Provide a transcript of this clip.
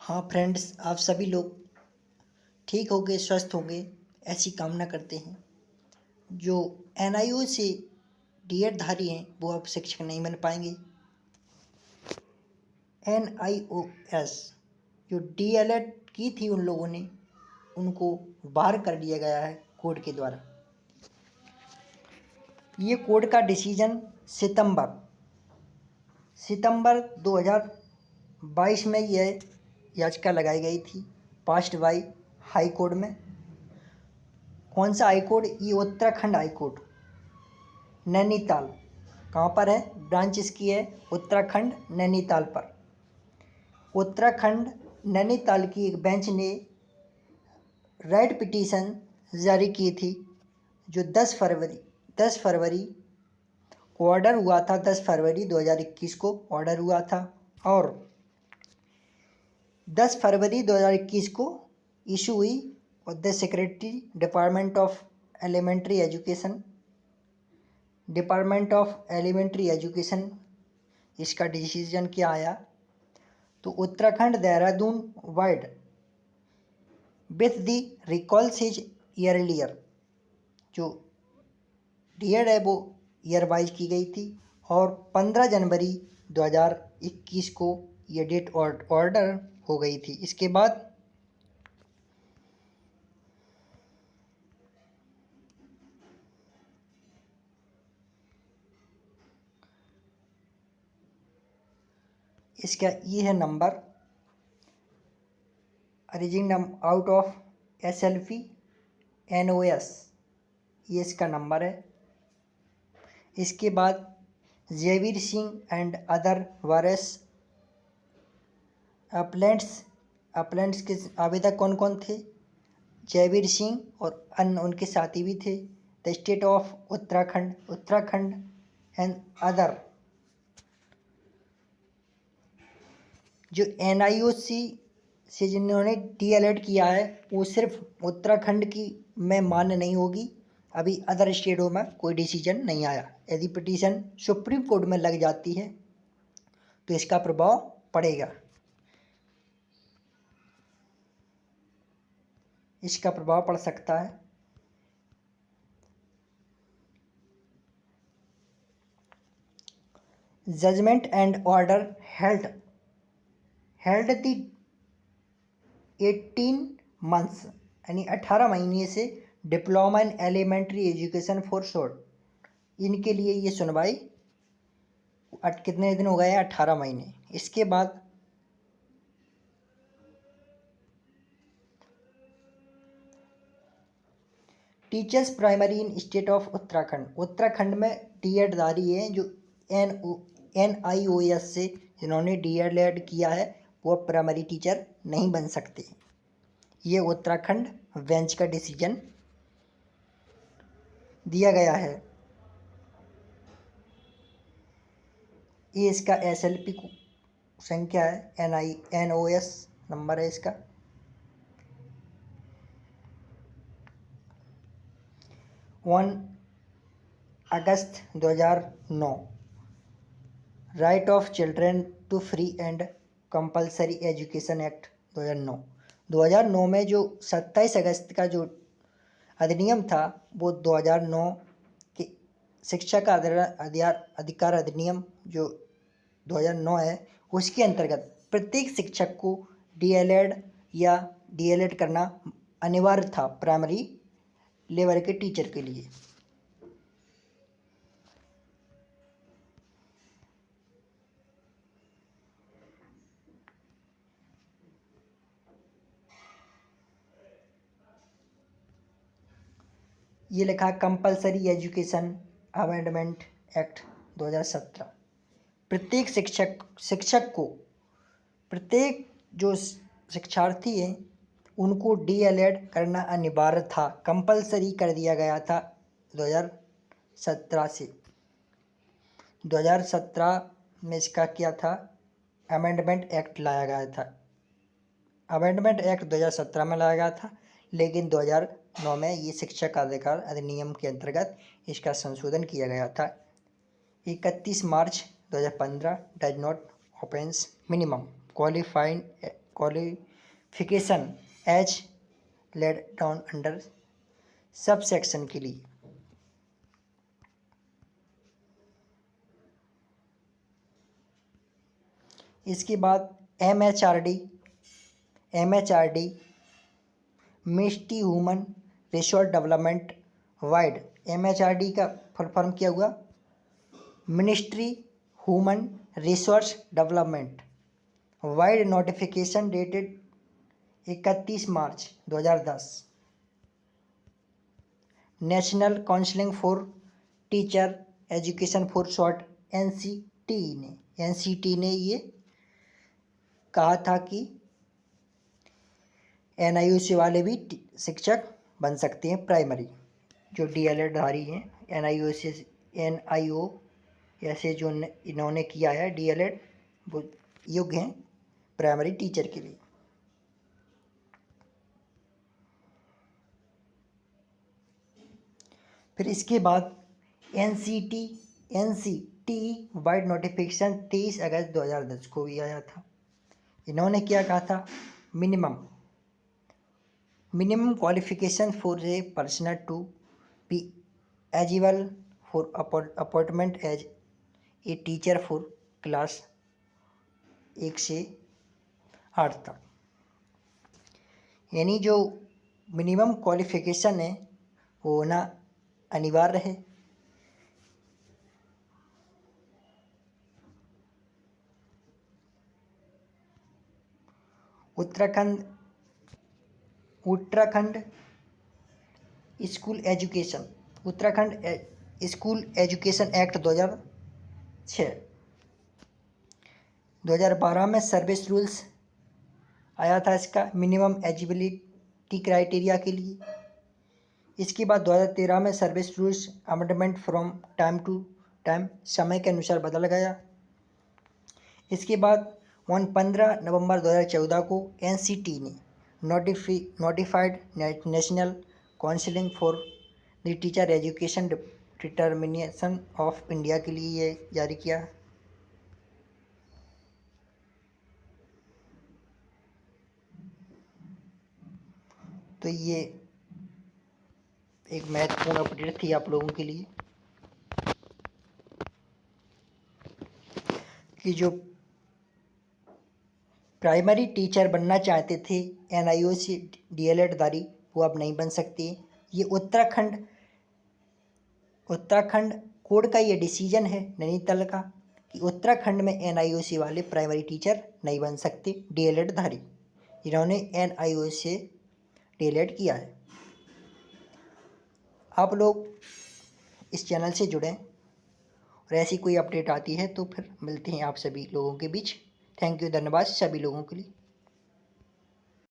हाँ फ्रेंड्स, आप सभी लोग ठीक होंगे, स्वस्थ होंगे, ऐसी कामना करते हैं। जो एनआईओ से डीएड धारी हैं वो अब शिक्षक नहीं बन पाएंगे। एनआईओएस जो डीएलएड की थी उन लोगों ने, उनको बाहर कर दिया गया है कोर्ट के द्वारा। ये कोर्ट का डिसीजन सितंबर 2022 में यह याचिका लगाई गई थी, पास्ड बाई हाई कोर्ट में। कौन सा हाई कोर्ट? ये उत्तराखंड हाई कोर्ट, नैनीताल। कहाँ पर है? ब्रांच इसकी है उत्तराखंड नैनीताल पर। उत्तराखंड नैनीताल की एक बेंच ने रेड पिटीशन जारी की थी, जो 10 फरवरी को ऑर्डर हुआ था। 10 फरवरी 2021 को ऑर्डर हुआ था और 10 फरवरी 2021 को इशू हुई। और the secretary department of elementary education इसका डिसीजन क्या आया? तो Uttarakhand Dehradun vide with the recalls his earlier, जो डीएड है वो ईयर वाइज की गई थी और 15 जनवरी 2021 को ये डेट ऑर्डर हो गई थी। इसके बाद इसका ये है number, arranging out of SLP NOS, ये इसका नंबर है। इसके बाद Jaiveer Singh and other versus appellants के आवेदक कौन कौन थे? जयवीर सिंह और अन्य उनके साथी भी थे। The state of Uttarakhand and other. जो NIOC से जिन्होंने डीएलएड किया है वो सिर्फ उत्तराखंड की में मान्य नहीं होगी। अभी अदर स्टेटों में कोई डिसीजन नहीं आया। यदि पिटीशन सुप्रीम कोर्ट में लग जाती है तो इसका प्रभाव पड़ेगा। इसका प्रभाव पड़ सकता है। Judgement and order held the 18 months, यानी 18 महीने से diploma in elementary education for short, इनके लिए ये सुनवाई कितने दिन हो गए हैं? 18 महीने। इसके बाद teachers primary in state of Uttarakhand में डीएड धारी है जो NIOS से जिन्होंने डीएड किया है वो प्राइमरी टीचर नहीं बन सकते। ये उत्तराखंड बेंच का डिसीजन दिया गया है। ये इसका SLP संख्या है, NOS नंबर है इसका। अगस्त 2009, right of children to free and compulsory education act 2009 में जो 27 अगस्त का जो अधिनियम था वो 2009 के शिक्षा का अधिकार अधिनियम जो 2009 है, उसके अंतर्गत प्रत्येक शिक्षक को डीएलएड करना अनिवार्य था प्राइमरी लेवल के टीचर के लिए। ये लिखा कंपलसरी एजुकेशन अमेंडमेंट एक्ट 2017। प्रत्येक शिक्षक को, प्रत्येक जो शिक्षार्थी हैं उनको डीएलएड करना अनिवार्य था, कंपलसरी कर दिया गया था 2017 से। 2017 में इसका क्या था? अमेंडमेंट एक्ट लाया गया था। अमेंडमेंट एक्ट 2017 में लाया गया था, लेकिन 2009 में ये शिक्षा का अधिकार अधिनियम के अंतर्गत इसका संशोधन किया गया था। 31 March 2015 does not opens minimum qualification as laid down under sub section के लिए। इसके बाद MHRD ministry human resource development vide. MHRD का फुल फॉर्म क्या हुआ? Ministry human resource development vide notification dated 31 March 2010। National counselling for teacher education for short NCT ने ये कहा था कि NIOC वाले भी शिक्षक बन सकते हैं प्राइमरी, जो DLED धारी हैं। NIO ऐसे जो इन्होंने किया है DLED, वो योग्य हैं प्राइमरी टीचर के लिए। फिर इसके बाद NCT वाइड नोटिफिकेशन 23 अगस्त 2010 को भी आया था। इन्होंने क्या कहा था? Minimum qualification for a person to be eligible for appointment as a teacher for class 1 से 8 तक। यानी जो मिनिमम क्वालिफिकेशन है वो होना अनिवार्य है। Uttarakhand school education act 2006। 2012 में सर्विस रूल्स आया था इसका मिनिमम एलिजिबिलिटी क्राइटेरिया के लिए। इसके बाद 2013 में service rules amendment from time to time समय के अनुसार बदल गया। इसके बाद 15 नवंबर 2014 को NCT ने notified national counselling for the teacher education determination of India के लिए ये जारी किया। तो ये एक महत्वपूर्ण अपडेट थी आप लोगों के लिए कि जो प्राइमरी टीचर बनना चाहते थे NIOC DLED धारी, वो अब नहीं बन सकते। ये उत्तराखंड कोर्ट का ये डिसीजन है नैनीताल का कि उत्तराखंड में NIOC वाले प्राइमरी टीचर नहीं बन सकते DLED धारी। इन्होंने NIOC से DLED किया है। आप लोग इस चैनल से जुड़ें और ऐसी कोई अपडेट आती है तो फिर मिलते हैं आप सभी लोगों के बीच। थैंक यू, धन्यवाद सभी लोगों के लिए।